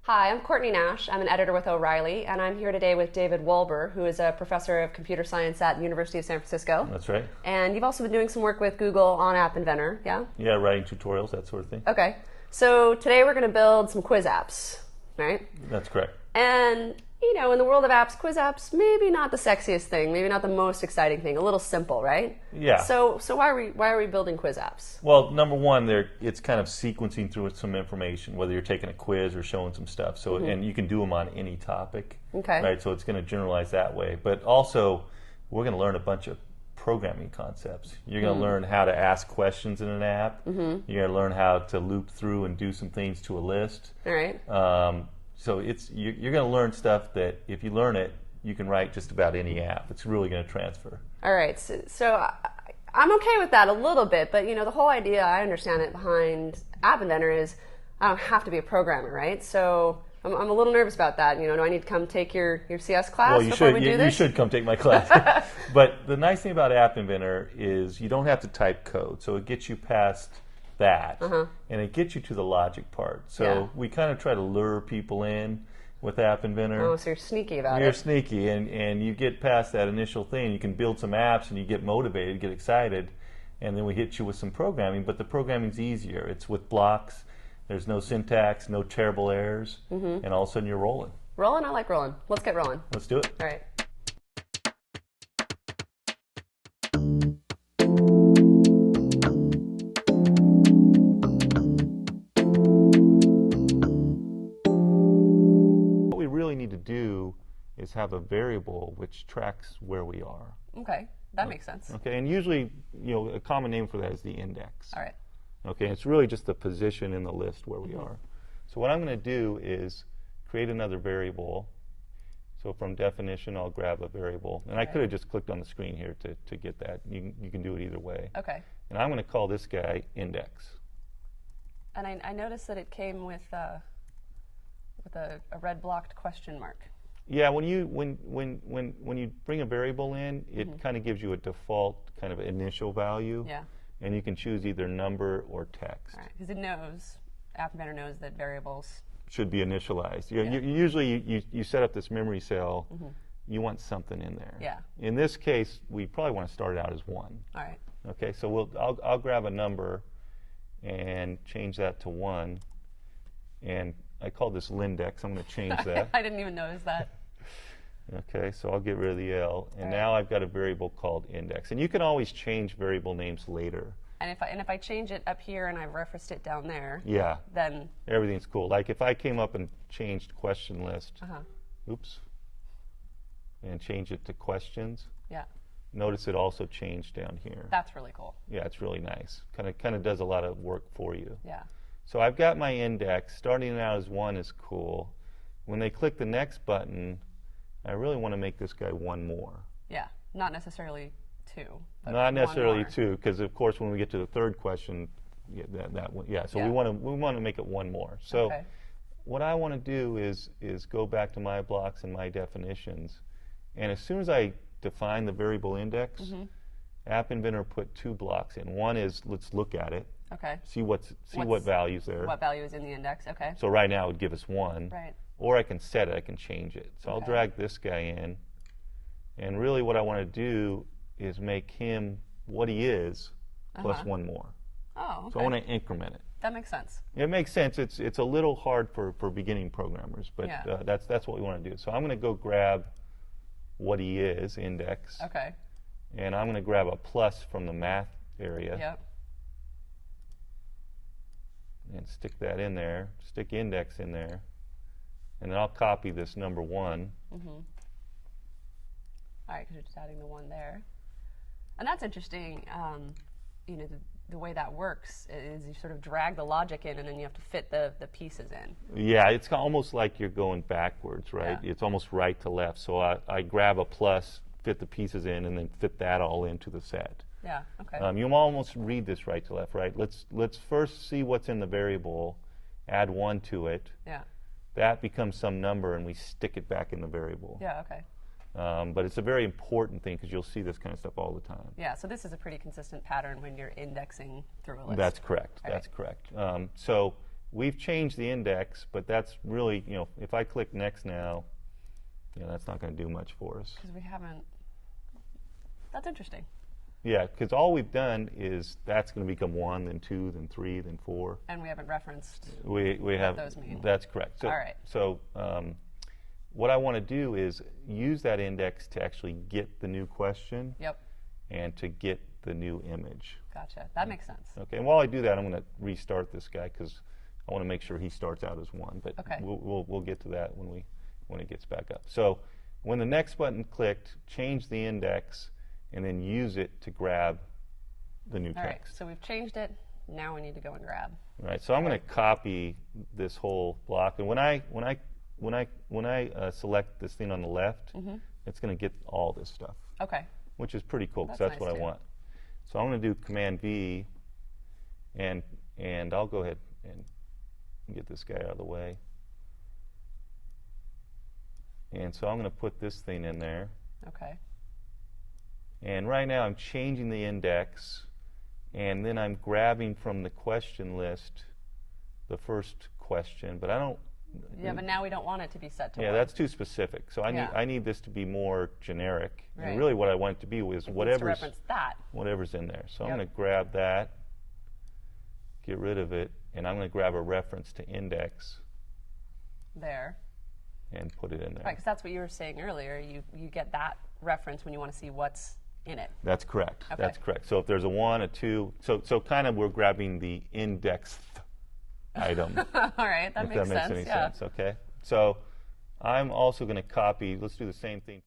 Hi, I'm Courtney Nash. I'm an editor with O'Reilly, and I'm here today with David Wolber, who is a professor of computer science at the University of San Francisco. That's right. And you've also been doing some work with Google on App Inventor, yeah? Yeah, writing tutorials, that sort of thing. Okay. So today we're going to build some quiz apps, right? That's correct. And, you know, in the world of apps, quiz apps, maybe not the sexiest thing, maybe not the most exciting thing, a little simple, right? Yeah. So why are we building quiz apps? Well, number one, it's kind of sequencing through some information, whether you're taking a quiz or showing some stuff. So, and you can do them on any topic. Okay. Right. So it's going to generalize that way. But also, we're going to learn a bunch of programming concepts. You're going to learn how to ask questions in an app. You're going to learn how to loop through and do some things to a list. All right. So you're going to learn stuff that if you learn it, you can write just about any app. It's really going to transfer. All right. So I'm okay with that a little bit, but you know, the whole idea, I understand it, behind App Inventor is I don't have to be a programmer, right? So I'm a little nervous about that. You know, do I need to come take your CS class before we do this? You should come take my class. But the nice thing about App Inventor is you don't have to type code, so it gets you past that, and it gets you to the logic part. So we kind of try to lure people in with App Inventor. Oh, so you're sneaky about it. You're sneaky, and you get past that initial thing. You can build some apps, and you get motivated, get excited, and then we hit you with some programming. But the programming's easier. It's with blocks. There's no syntax, no terrible errors, and all of a sudden you're rolling. Rolling? I like rolling. Let's get rolling. Let's do it. All right. What we really need to do is have a variable which tracks where we are. Okay, that makes sense. Okay, and usually, you know, a common name for that is the index. All right. Okay, it's really just the position in the list where we are. So what I'm going to do is create another variable. So from definition, I'll grab a variable. And I could have just clicked on the screen here to get that. You can do it either way. Okay. And I'm going to call this guy index. And I noticed that it came with a red blocked question mark. Yeah, when you bring a variable in, it kind of gives you a default kind of initial value. Yeah. And you can choose either number or text. All right, because it knows, App Inventor knows that variables should be initialized. Usually you set up this memory cell, you want something in there. Yeah. In this case, we probably want to start it out as 1. All right. Okay, so I'll grab a number and change that to 1. And I call this Lindex. I'm going to change that. I didn't even notice that. Okay, so I'll get rid of the L. And now I've got a variable called index. And you can always change variable names later. And if I change it up here and I've referenced it down there, then everything's cool. Like if I came up and changed question list, oops, and changed it to questions, notice it also changed down here. That's really cool. Yeah, it's really nice. Kind of does a lot of work for you. Yeah. So I've got my index. Starting out as 1 is cool. When they click the next button, I really want to make this guy 1 more. Yeah, not necessarily 2. But not necessarily 1 2, because of course when we get to the third question, so we want to make it 1 more. So what I want to do is go back to my blocks and my definitions, and as soon as I define the variable index, App Inventor put 2 blocks in. One is let's look at it. Okay. See what value's there. What value is in the index? Okay. So right now it would give us 1. Right. Or I can set it. I can change it. So I'll drag this guy in, and really what I want to do is make him what he is plus 1 more. Oh, okay. So I want to increment it. That makes sense. It makes sense. It's a little hard for beginning programmers, but that's what we want to do. So I'm going to go grab what he is, index. Okay. And I'm going to grab a plus from the math area. Yep. And stick that in there. Stick index in there. And then I'll copy this number 1. All right, because you're just adding the 1 there. And that's interesting. You know, the way that works is you sort of drag the logic in, and then you have to fit the pieces in. Yeah, it's almost like you're going backwards, right? Yeah. It's almost right to left. So I grab a plus, fit the pieces in, and then fit that all into the set. Yeah. Okay. You almost read this right to left, right? Let's first see what's in the variable, add 1 to it. Yeah. That becomes some number, and we stick it back in the variable. Yeah. Okay. But it's a very important thing because you'll see this kind of stuff all the time. Yeah, so this is a pretty consistent pattern when you're indexing through a list. That's correct. All That's right. correct. So we've changed the index, but that's really, if I click next now, that's not going to do much for us. Because we haven't. That's interesting. Yeah, because all we've done is that's going to become 1, then 2, then 3, then 4. And we haven't referenced we have, what those mean. That's correct. So, all right. So what I want to do is use that index to actually get the new question. Yep. And to get the new image. Gotcha. That makes sense. Okay. And while I do that, I'm going to restart this guy because I want to make sure he starts out as 1. But okay. we'll get to that when it gets back up. So when the next button clicked, change the index, and then use it to grab the new text. All right, so we've changed it. Now we need to go and grab. All right, so I'm going to copy this whole block, and when I select this thing on the left, it's going to get all this stuff. Okay. Which is pretty cool because that's nice what I want. So I'm going to do Command V, and I'll go ahead and get this guy out of the way. And so I'm going to put this thing in there. Okay. And right now I'm changing the index, and then I'm grabbing from the question list the first question, but I don't. Yeah, but now we don't want it to be set to. Yeah, that's too specific. So I need this to be more generic. Right. And really, what I want it to be was whatever's in there. So I'm going to grab that, get rid of it, and I'm going to grab a reference to index. There. And put it in there. Right, because that's what you were saying earlier. You get that reference when you want to see what's in it. That's correct. Okay. That's correct. So if there's a 1, a 2, so kind of we're grabbing the indexed item. All right, that makes sense. If that makes any sense, okay? So I'm also going to copy, let's do the same thing.